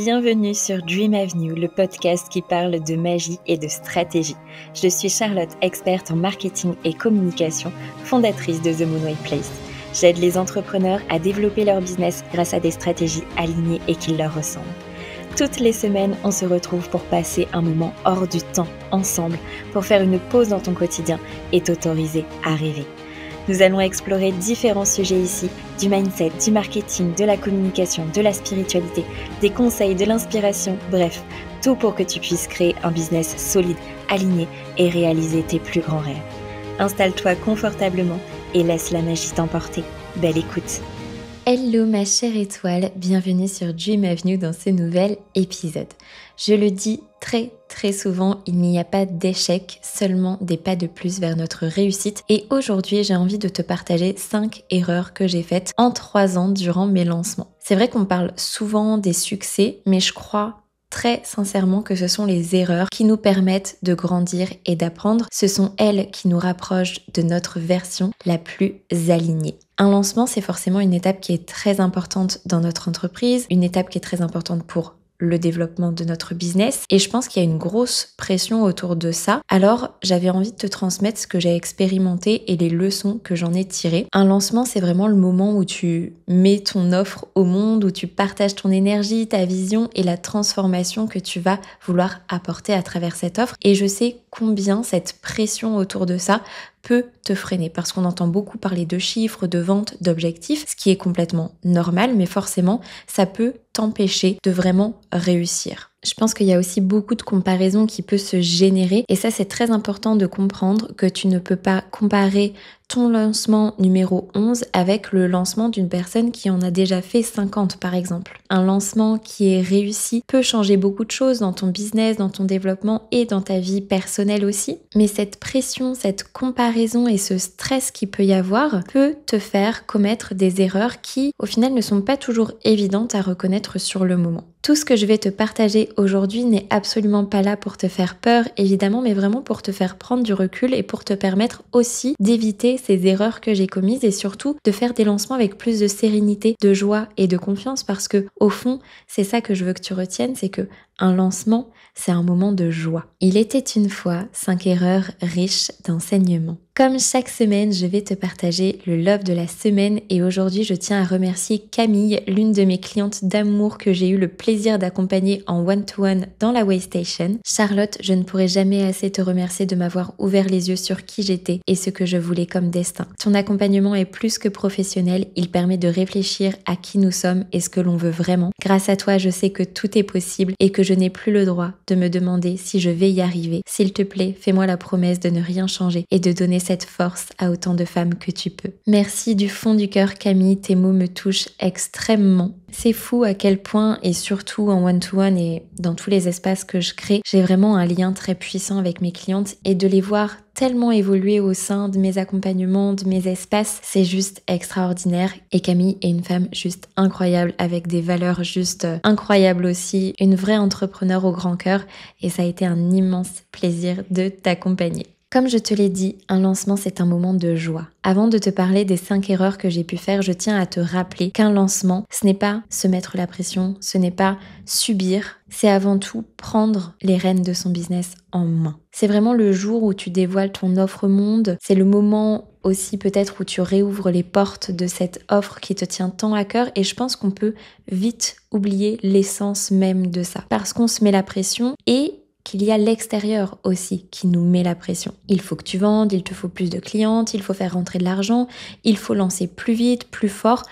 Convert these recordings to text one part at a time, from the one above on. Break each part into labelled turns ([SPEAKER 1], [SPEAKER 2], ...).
[SPEAKER 1] Bienvenue sur Dream Avenue, le podcast qui parle de magie et de stratégie. Je suis Charlotte, experte en marketing et communication, fondatrice de The Moonway Place. J'aide les entrepreneurs à développer leur business grâce à des stratégies alignées et qui leur ressemblent. Toutes les semaines, on se retrouve pour passer un moment hors du temps ensemble, pour faire une pause dans ton quotidien et t'autoriser à rêver. Nous allons explorer différents sujets ici, du mindset, du marketing, de la communication, de la spiritualité, des conseils, de l'inspiration, bref, tout pour que tu puisses créer un business solide, aligné et réaliser tes plus grands rêves. Installe-toi confortablement et laisse la magie t'emporter. Belle écoute! Hello ma chère étoile, bienvenue sur Dream Avenue dans ce nouvel épisode. Je le dis très souvent, il n'y a pas d'échec, seulement des pas de plus vers notre réussite. Et aujourd'hui, j'ai envie de te partager 5 erreurs que j'ai faites en 3 ans durant mes lancements. C'est vrai qu'on parle souvent des succès, mais je crois très sincèrement que ce sont les erreurs qui nous permettent de grandir et d'apprendre. Ce sont elles qui nous rapprochent de notre version la plus alignée. Un lancement, c'est forcément une étape qui est très importante dans notre entreprise, une étape qui est très importante pour le développement de notre business. Et je pense qu'il y a une grosse pression autour de ça. Alors, j'avais envie de te transmettre ce que j'ai expérimenté et les leçons que j'en ai tirées. Un lancement, c'est vraiment le moment où tu mets ton offre au monde, où tu partages ton énergie, ta vision et la transformation que tu vas vouloir apporter à travers cette offre. Et je sais combien cette pression autour de ça peut te freiner parce qu'on entend beaucoup parler de chiffres, de ventes, d'objectifs, ce qui est complètement normal, mais forcément, ça peut t'empêcher de vraiment réussir. Je pense qu'il y a aussi beaucoup de comparaisons qui peuvent se générer et ça, c'est très important de comprendre que tu ne peux pas comparer ton lancement numéro 11 avec le lancement d'une personne qui en a déjà fait 50 par exemple. Un lancement qui est réussi peut changer beaucoup de choses dans ton business, dans ton développement et dans ta vie personnelle aussi. Mais cette pression, cette comparaison et ce stress qu'il peut y avoir peut te faire commettre des erreurs qui au final ne sont pas toujours évidentes à reconnaître sur le moment. Tout ce que je vais te partager aujourd'hui n'est absolument pas là pour te faire peur, évidemment, mais vraiment pour te faire prendre du recul et pour te permettre aussi d'éviter ces erreurs que j'ai commises et surtout de faire des lancements avec plus de sérénité, de joie et de confiance parce que, au fond, c'est ça que je veux que tu retiennes, c'est que un lancement, c'est un moment de joie. Il était une fois 5 erreurs riches d'enseignements. Comme chaque semaine, je vais te partager le love de la semaine et aujourd'hui, je tiens à remercier Camille, l'une de mes clientes d'amour que j'ai eu le plaisir d'accompagner en one-to-one dans la Waystation. Charlotte, je ne pourrai jamais assez te remercier de m'avoir ouvert les yeux sur qui j'étais et ce que je voulais comme destin. Ton accompagnement est plus que professionnel, il permet de réfléchir à qui nous sommes et ce que l'on veut vraiment. Grâce à toi, je sais que tout est possible et que je n'ai plus le droit de me demander si je vais y arriver. S'il te plaît, fais-moi la promesse de ne rien changer et de donner cette force à autant de femmes que tu peux. Merci du fond du cœur Camille, tes mots me touchent extrêmement. C'est fou à quel point, et surtout en one-to-one et dans tous les espaces que je crée, j'ai vraiment un lien très puissant avec mes clientes et de les voir tellement évoluer au sein de mes accompagnements, de mes espaces, c'est juste extraordinaire. Et Camille est une femme juste incroyable avec des valeurs juste incroyables aussi, une vraie entrepreneur au grand cœur et ça a été un immense plaisir de t'accompagner. Comme je te l'ai dit, un lancement c'est un moment de joie. Avant de te parler des 5 erreurs que j'ai pu faire, je tiens à te rappeler qu'un lancement, ce n'est pas se mettre la pression, ce n'est pas subir, c'est avant tout prendre les rênes de son business en main. C'est vraiment le jour où tu dévoiles ton offre au monde, c'est le moment aussi peut-être où tu réouvres les portes de cette offre qui te tient tant à cœur et je pense qu'on peut vite oublier l'essence même de ça parce qu'on se met la pression et qu'il y a l'extérieur aussi qui nous met la pression. Il faut que tu vendes, il te faut plus de clientes, il faut faire rentrer de l'argent, il faut lancer plus vite, plus fort.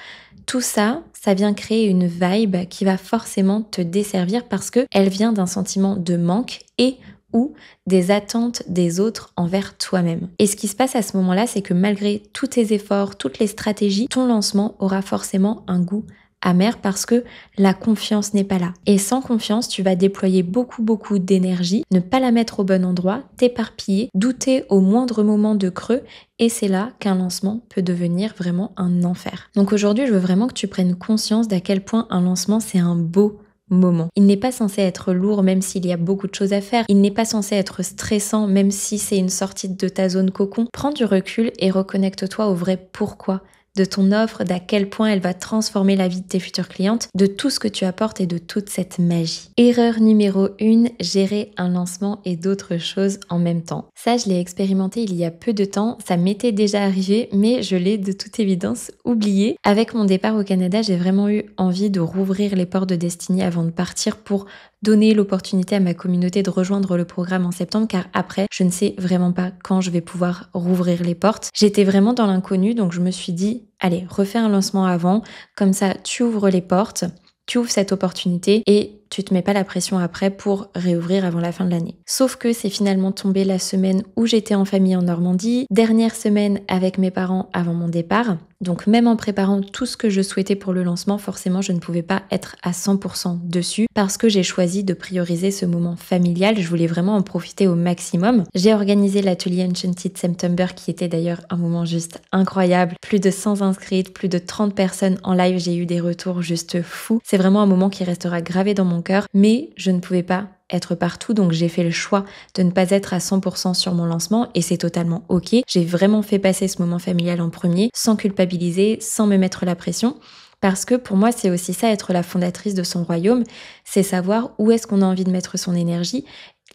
[SPEAKER 1] Tout ça, ça vient créer une vibe qui va forcément te desservir parce qu'elle vient d'un sentiment de manque et ou des attentes des autres envers toi-même. Et ce qui se passe à ce moment-là, c'est que malgré tous tes efforts, toutes les stratégies, ton lancement aura forcément un goût amer parce que la confiance n'est pas là. Et sans confiance, tu vas déployer beaucoup d'énergie, ne pas la mettre au bon endroit, t'éparpiller, douter au moindre moment de creux et c'est là qu'un lancement peut devenir vraiment un enfer. Donc aujourd'hui, je veux vraiment que tu prennes conscience d'à quel point un lancement, c'est un beau moment. Il n'est pas censé être lourd même s'il y a beaucoup de choses à faire. Il n'est pas censé être stressant même si c'est une sortie de ta zone cocon. Prends du recul et reconnecte-toi au vrai pourquoi de ton offre, d'à quel point elle va transformer la vie de tes futures clientes, de tout ce que tu apportes et de toute cette magie. Erreur numéro 1, gérer un lancement et d'autres choses en même temps. Ça, je l'ai expérimenté il y a peu de temps, ça m'était déjà arrivé, mais je l'ai de toute évidence oublié. Avec mon départ au Canada, j'ai vraiment eu envie de rouvrir les portes de Destiny avant de partir pour donner l'opportunité à ma communauté de rejoindre le programme en septembre, car après, je ne sais vraiment pas quand je vais pouvoir rouvrir les portes. J'étais vraiment dans l'inconnu, donc je me suis dit, allez, refais un lancement avant, comme ça tu ouvres les portes, tu ouvres cette opportunité et tu te mets pas la pression après pour réouvrir avant la fin de l'année. Sauf que c'est finalement tombé la semaine où j'étais en famille en Normandie, dernière semaine avec mes parents avant mon départ. Donc même en préparant tout ce que je souhaitais pour le lancement, forcément je ne pouvais pas être à 100% dessus parce que j'ai choisi de prioriser ce moment familial. Je voulais vraiment en profiter au maximum. J'ai organisé l'atelier Enchanted September qui était d'ailleurs un moment juste incroyable. Plus de 100 inscrites, plus de 30 personnes en live. J'ai eu des retours juste fous. C'est vraiment un moment qui restera gravé dans mon cœur, mais je ne pouvais pas être partout, donc j'ai fait le choix de ne pas être à 100% sur mon lancement et c'est totalement ok. J'ai vraiment fait passer ce moment familial en premier, sans culpabiliser, sans me mettre la pression, parce que pour moi c'est aussi ça, être la fondatrice de son royaume, c'est savoir où est-ce qu'on a envie de mettre son énergie,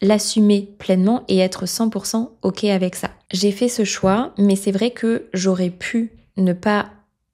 [SPEAKER 1] l'assumer pleinement et être 100% ok avec ça. J'ai fait ce choix, mais c'est vrai que j'aurais pu ne pas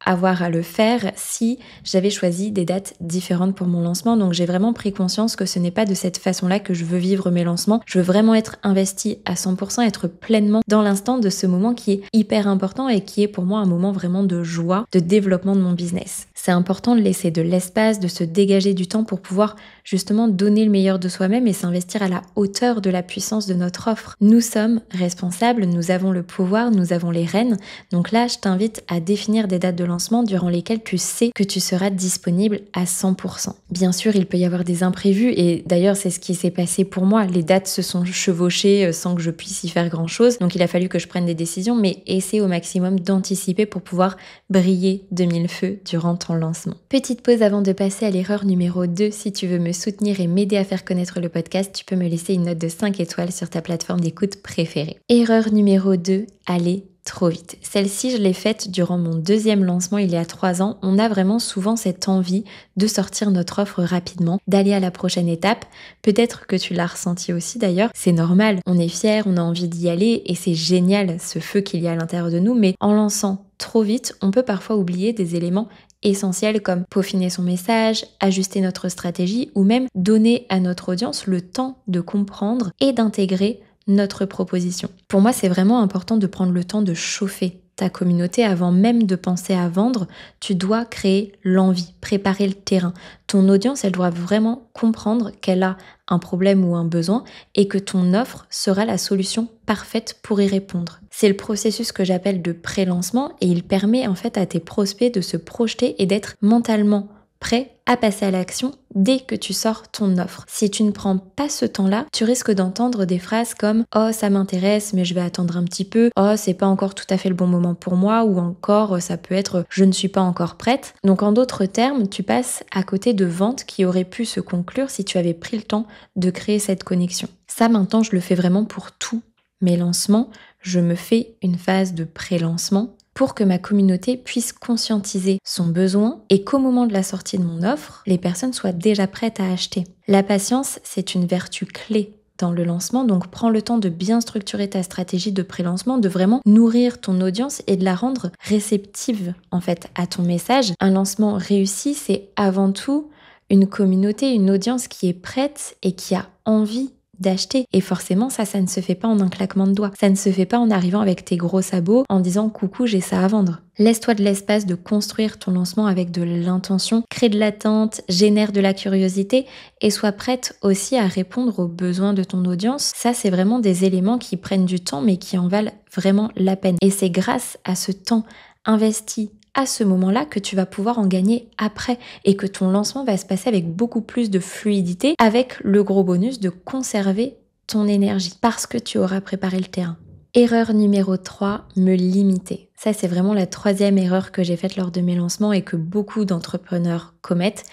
[SPEAKER 1] avoir à le faire si j'avais choisi des dates différentes pour mon lancement. Donc j'ai vraiment pris conscience que ce n'est pas de cette façon-là que je veux vivre mes lancements. Je veux vraiment être investie à 100%, être pleinement dans l'instant de ce moment qui est hyper important et qui est pour moi un moment vraiment de joie, de développement de mon business. C'est important de laisser de l'espace, de se dégager du temps pour pouvoir justement donner le meilleur de soi-même et s'investir à la hauteur de la puissance de notre offre. Nous sommes responsables, nous avons le pouvoir, nous avons les rênes. Donc là, je t'invite à définir des dates de lancement durant lesquelles tu sais que tu seras disponible à 100%. Bien sûr, il peut y avoir des imprévus et d'ailleurs, c'est ce qui s'est passé pour moi. Les dates se sont chevauchées sans que je puisse y faire grand-chose. Donc il a fallu que je prenne des décisions, mais essaie au maximum d'anticiper pour pouvoir briller de mille feux durant ton lancement. Petite pause avant de passer à l'erreur numéro 2. Si tu veux me soutenir et m'aider à faire connaître le podcast, tu peux me laisser une note de 5 étoiles sur ta plateforme d'écoute préférée. Erreur numéro 2, aller trop vite. Celle-ci, je l'ai faite durant mon deuxième lancement il y a 3 ans. On a vraiment souvent cette envie de sortir notre offre rapidement, d'aller à la prochaine étape. Peut-être que tu l'as ressenti aussi d'ailleurs. C'est normal, on est fiers, on a envie d'y aller et c'est génial ce feu qu'il y a à l'intérieur de nous. Mais en lançant trop vite, on peut parfois oublier des éléments essentiels comme peaufiner son message, ajuster notre stratégie ou même donner à notre audience le temps de comprendre et d'intégrer notre proposition. Pour moi, c'est vraiment important de prendre le temps de chauffer ta communauté avant même de penser à vendre. Tu dois créer l'envie, préparer le terrain. Ton audience, elle doit vraiment comprendre qu'elle a un problème ou un besoin et que ton offre sera la solution parfaite pour y répondre. C'est le processus que j'appelle de pré-lancement et il permet en fait à tes prospects de se projeter et d'être mentalement prêt à passer à l'action dès que tu sors ton offre. Si tu ne prends pas ce temps-là, tu risques d'entendre des phrases comme « Oh, ça m'intéresse, mais je vais attendre un petit peu. Oh, c'est pas encore tout à fait le bon moment pour moi. » ou encore, ça peut être « Je ne suis pas encore prête. » Donc en d'autres termes, tu passes à côté de ventes qui auraient pu se conclure si tu avais pris le temps de créer cette connexion. Ça, maintenant, je le fais vraiment pour tous mes lancements. Je me fais une phase de pré-lancement pour que ma communauté puisse conscientiser son besoin et qu'au moment de la sortie de mon offre, les personnes soient déjà prêtes à acheter. La patience, c'est une vertu clé dans le lancement, donc prends le temps de bien structurer ta stratégie de pré-lancement, de vraiment nourrir ton audience et de la rendre réceptive en fait à ton message. Un lancement réussi, c'est avant tout une communauté, une audience qui est prête et qui a envie d'acheter. Et forcément, ça ne se fait pas en un claquement de doigts. Ça ne se fait pas en arrivant avec tes gros sabots en disant « Coucou, j'ai ça à vendre ». Laisse-toi de l'espace de construire ton lancement avec de l'intention, crée de l'attente, génère de la curiosité et sois prête aussi à répondre aux besoins de ton audience. Ça, c'est vraiment des éléments qui prennent du temps mais qui en valent vraiment la peine. Et c'est grâce à ce temps investi à ce moment-là que tu vas pouvoir en gagner après et que ton lancement va se passer avec beaucoup plus de fluidité avec le gros bonus de conserver ton énergie parce que tu auras préparé le terrain. Erreur numéro 3, me limiter. Ça, c'est vraiment la 3e erreur que j'ai faite lors de mes lancements et que beaucoup d'entrepreneurs commettent.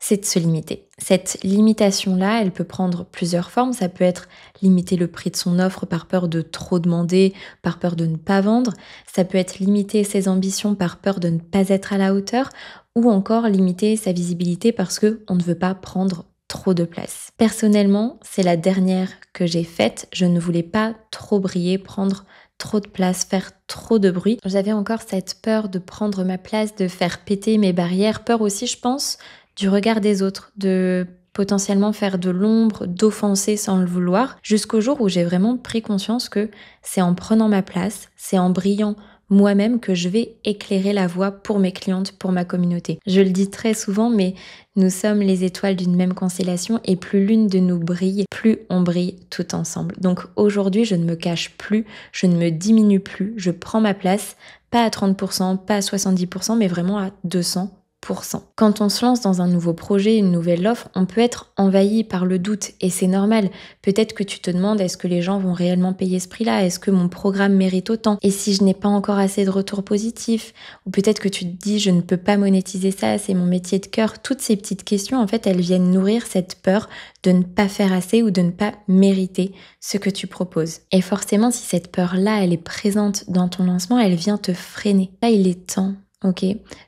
[SPEAKER 1] c'est de se limiter. Cette limitation-là, elle peut prendre plusieurs formes. Ça peut être limiter le prix de son offre par peur de trop demander, par peur de ne pas vendre. Ça peut être limiter ses ambitions par peur de ne pas être à la hauteur, ou encore limiter sa visibilité parce qu'on ne veut pas prendre trop de place. Personnellement, c'est la dernière que j'ai faite. Je ne voulais pas trop briller, prendre trop de place, faire trop de bruit. J'avais encore cette peur de prendre ma place, de faire péter mes barrières. Peur aussi, je pense, du regard des autres, de potentiellement faire de l'ombre, d'offenser sans le vouloir, jusqu'au jour où j'ai vraiment pris conscience que c'est en prenant ma place, c'est en brillant moi-même que je vais éclairer la voie pour mes clientes, pour ma communauté. Je le dis très souvent, mais nous sommes les étoiles d'une même constellation et plus l'une de nous brille, plus on brille tout ensemble. Donc aujourd'hui, je ne me cache plus, je ne me diminue plus, je prends ma place, pas à 30%, pas à 70%, mais vraiment à 200%. Quand on se lance dans un nouveau projet, une nouvelle offre, on peut être envahi par le doute et c'est normal. Peut-être que tu te demandes est-ce que les gens vont réellement payer ce prix-là? Est-ce que mon programme mérite autant? Et si je n'ai pas encore assez de retours positifs? Ou peut-être que tu te dis je ne peux pas monétiser ça, c'est mon métier de cœur. Toutes ces petites questions, en fait, elles viennent nourrir cette peur de ne pas faire assez ou de ne pas mériter ce que tu proposes. Et forcément, si cette peur-là, elle est présente dans ton lancement, elle vient te freiner. Là, il est temps. Ok,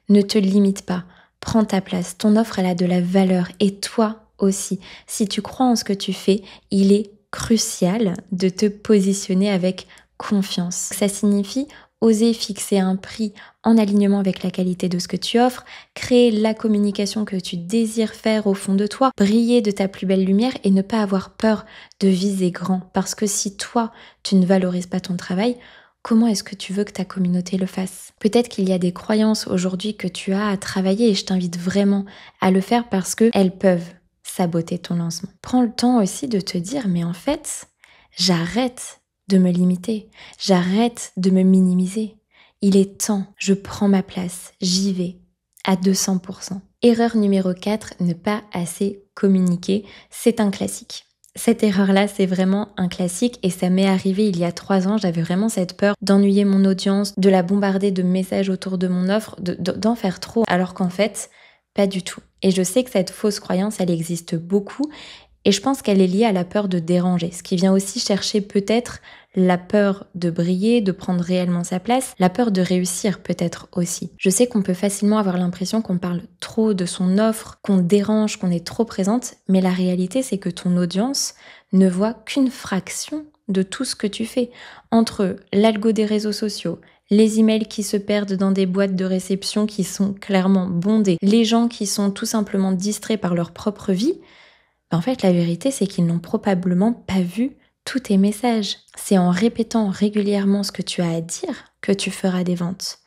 [SPEAKER 1] ne te limite pas, prends ta place, ton offre elle a de la valeur et toi aussi. Si tu crois en ce que tu fais, il est crucial de te positionner avec confiance. Ça signifie oser fixer un prix en alignement avec la qualité de ce que tu offres, créer la communication que tu désires faire au fond de toi, briller de ta plus belle lumière et ne pas avoir peur de viser grand. Parce que si toi, tu ne valorises pas ton travail, comment est-ce que tu veux que ta communauté le fasse? Peut-être qu'il y a des croyances aujourd'hui que tu as à travailler et je t'invite vraiment à le faire parce qu'elles peuvent saboter ton lancement. Prends le temps aussi de te dire, mais en fait, j'arrête de me limiter, j'arrête de me minimiser. Il est temps, je prends ma place, j'y vais à 200%. Erreur numéro 4, ne pas assez communiquer, c'est un classique. Cette erreur-là, c'est vraiment un classique et ça m'est arrivé il y a 3 ans. J'avais vraiment cette peur d'ennuyer mon audience, de la bombarder de messages autour de mon offre, d'en faire trop, alors qu'en fait, pas du tout. Et je sais que cette fausse croyance, elle existe beaucoup et je pense qu'elle est liée à la peur de déranger, ce qui vient aussi chercher peut-être la peur de briller, de prendre réellement sa place, la peur de réussir peut-être aussi. Je sais qu'on peut facilement avoir l'impression qu'on parle trop de son offre, qu'on dérange, qu'on est trop présente, mais la réalité c'est que ton audience ne voit qu'une fraction de tout ce que tu fais. Entre l'algo des réseaux sociaux, les emails qui se perdent dans des boîtes de réception qui sont clairement bondées, les gens qui sont tout simplement distraits par leur propre vie, en fait la vérité c'est qu'ils n'ont probablement pas vu tous tes messages. C'est en répétant régulièrement ce que tu as à dire que tu feras des ventes.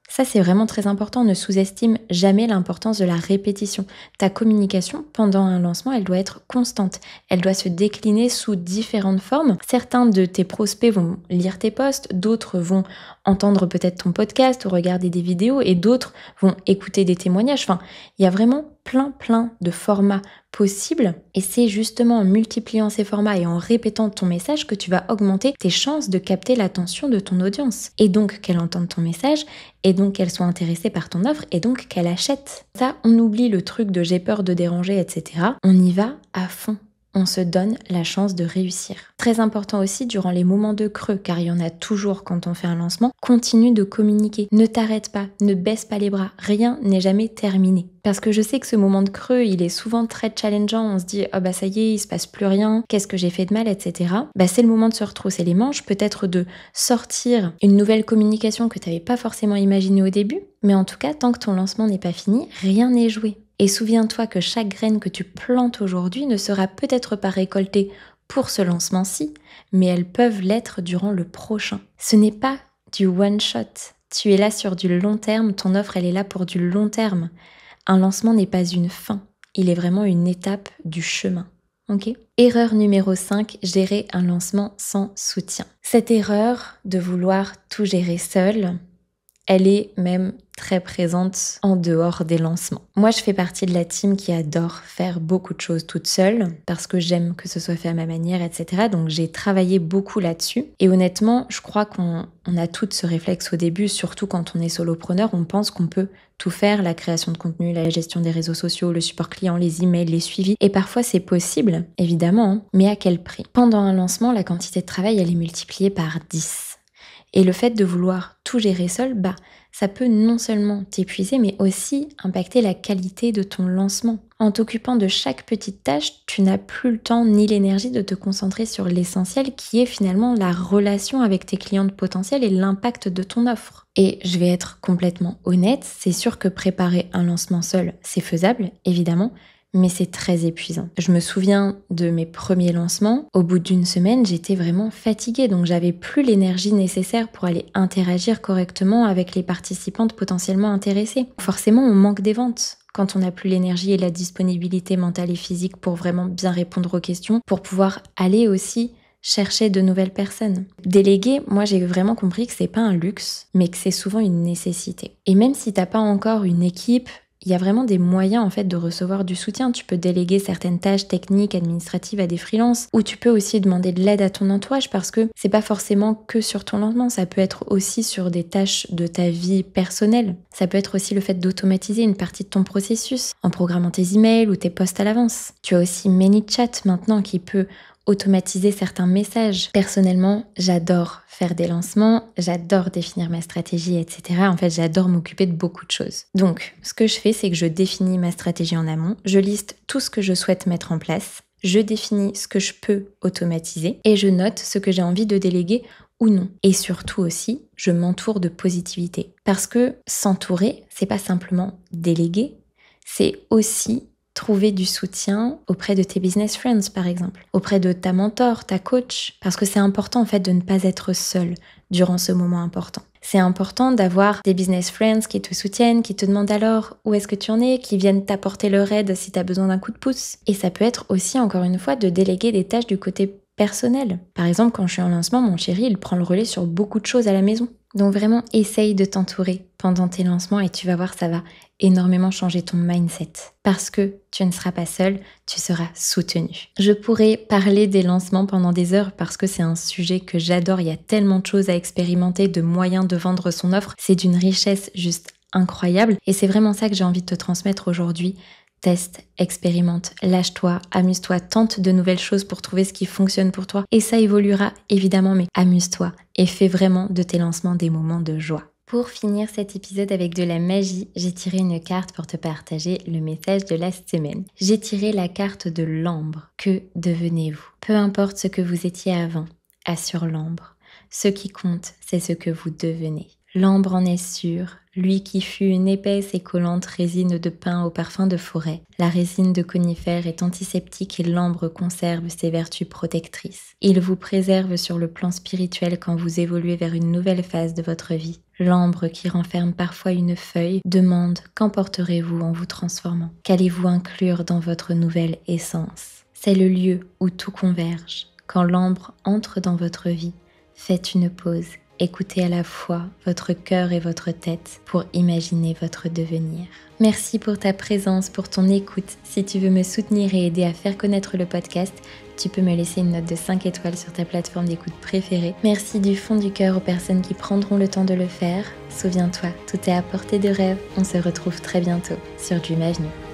[SPEAKER 1] Ça, c'est vraiment très important. Ne sous-estime jamais l'importance de la répétition. Ta communication pendant un lancement, elle doit être constante. Elle doit se décliner sous différentes formes. Certains de tes prospects vont lire tes posts, d'autres vont entendre peut-être ton podcast ou regarder des vidéos et d'autres vont écouter des témoignages. Enfin, il y a vraiment plein de formats possibles et c'est justement en multipliant ces formats et en répétant ton message que tu vas augmenter tes chances de capter l'attention de ton audience et donc qu'elle entende ton message et donc qu'elle soit intéressée par ton offre et donc qu'elle achète. Ça, on oublie le truc de j'ai peur de déranger, etc. On y va à fond. On se donne la chance de réussir. Très important aussi durant les moments de creux, car il y en a toujours quand on fait un lancement, continue de communiquer. Ne t'arrête pas, ne baisse pas les bras, rien n'est jamais terminé. Parce que je sais que ce moment de creux, il est souvent très challengeant, on se dit « Ah bah ça y est, il se passe plus rien, qu'est-ce que j'ai fait de mal, etc. » C'est le moment de se retrousser les manches, peut-être de sortir une nouvelle communication que tu n'avais pas forcément imaginée au début, mais en tout cas, tant que ton lancement n'est pas fini, rien n'est joué. Et souviens-toi que chaque graine que tu plantes aujourd'hui ne sera peut-être pas récoltée pour ce lancement-ci, mais elles peuvent l'être durant le prochain. Ce n'est pas du one-shot. Tu es là sur du long terme, ton offre elle est là pour du long terme. Un lancement n'est pas une fin, il est vraiment une étape du chemin. Ok ? Erreur numéro 5, gérer un lancement sans soutien. Cette erreur de vouloir tout gérer seul, elle est même très présente en dehors des lancements. Moi, je fais partie de la team qui adore faire beaucoup de choses toute seule parce que j'aime que ce soit fait à ma manière, etc. Donc, j'ai travaillé beaucoup là-dessus. Et honnêtement, je crois qu'on a toutes ce réflexe au début, surtout quand on est solopreneur, on pense qu'on peut tout faire, la création de contenu, la gestion des réseaux sociaux, le support client, les emails, les suivis. Et parfois, c'est possible, évidemment, hein, mais à quel prix? Pendant un lancement, la quantité de travail, elle est multipliée par 10. Et le fait de vouloir tout gérer seul, ça peut non seulement t'épuiser, mais aussi impacter la qualité de ton lancement. En t'occupant de chaque petite tâche, tu n'as plus le temps ni l'énergie de te concentrer sur l'essentiel qui est finalement la relation avec tes clientes potentielles et l'impact de ton offre. Et je vais être complètement honnête, c'est sûr que préparer un lancement seul, c'est faisable, évidemment, mais c'est très épuisant. Je me souviens de mes premiers lancements. Au bout d'une semaine, j'étais vraiment fatiguée, donc j'avais plus l'énergie nécessaire pour aller interagir correctement avec les participantes potentiellement intéressées. Forcément, on manque des ventes quand on n'a plus l'énergie et la disponibilité mentale et physique pour vraiment bien répondre aux questions, pour pouvoir aller aussi chercher de nouvelles personnes. Déléguer, moi j'ai vraiment compris que c'est pas un luxe, mais que c'est souvent une nécessité. Et même si t'as pas encore une équipe, il y a vraiment des moyens en fait de recevoir du soutien. Tu peux déléguer certaines tâches techniques, administratives à des freelances, ou tu peux aussi demander de l'aide à ton entourage parce que c'est pas forcément que sur ton lancement, ça peut être aussi sur des tâches de ta vie personnelle. Ça peut être aussi le fait d'automatiser une partie de ton processus en programmant tes emails ou tes posts à l'avance. Tu as aussi ManyChat maintenant qui peut automatiser certains messages. Personnellement, j'adore faire des lancements, j'adore définir ma stratégie, etc. En fait, j'adore m'occuper de beaucoup de choses. Donc, ce que je fais, c'est que je définis ma stratégie en amont, je liste tout ce que je souhaite mettre en place, je définis ce que je peux automatiser et je note ce que j'ai envie de déléguer ou non. Et surtout aussi, je m'entoure de positivité. Parce que s'entourer, c'est pas simplement déléguer, c'est aussi trouver du soutien auprès de tes business friends, par exemple, auprès de ta mentor, ta coach, parce que c'est important en fait de ne pas être seul durant ce moment important. C'est important d'avoir des business friends qui te soutiennent, qui te demandent alors où est-ce que tu en es, qui viennent t'apporter leur aide si tu as besoin d'un coup de pouce. Et ça peut être aussi, encore une fois, de déléguer des tâches du côté personnel. Par exemple, quand je suis en lancement, mon chéri, il prend le relais sur beaucoup de choses à la maison. Donc vraiment, essaye de t'entourer pendant tes lancements et tu vas voir, ça va énormément changer ton mindset. Parce que tu ne seras pas seul, tu seras soutenu. Je pourrais parler des lancements pendant des heures parce que c'est un sujet que j'adore. Il y a tellement de choses à expérimenter, de moyens de vendre son offre. C'est d'une richesse juste incroyable. Et c'est vraiment ça que j'ai envie de te transmettre aujourd'hui. Teste, expérimente, lâche-toi, amuse-toi, tente de nouvelles choses pour trouver ce qui fonctionne pour toi. Et ça évoluera évidemment, mais amuse-toi et fais vraiment de tes lancements des moments de joie. Pour finir cet épisode avec de la magie, j'ai tiré une carte pour te partager le message de la semaine. J'ai tiré la carte de l'ambre. Que devenez-vous? Peu importe ce que vous étiez avant, assure l'ambre. Ce qui compte, c'est ce que vous devenez. L'ambre en est sûr, lui qui fut une épaisse et collante résine de pin au parfum de forêt. La résine de conifère est antiseptique et l'ambre conserve ses vertus protectrices. Il vous préserve sur le plan spirituel quand vous évoluez vers une nouvelle phase de votre vie. L'ambre qui renferme parfois une feuille demande qu'emporterez-vous en vous transformant? Qu'allez-vous inclure dans votre nouvelle essence? C'est le lieu où tout converge. Quand l'ambre entre dans votre vie, faites une pause. Écoutez à la fois votre cœur et votre tête pour imaginer votre devenir. Merci pour ta présence, pour ton écoute. Si tu veux me soutenir et aider à faire connaître le podcast, tu peux me laisser une note de 5 étoiles sur ta plateforme d'écoute préférée. Merci du fond du cœur aux personnes qui prendront le temps de le faire. Souviens-toi, tout est à portée de rêve. On se retrouve très bientôt sur Dream Avenue.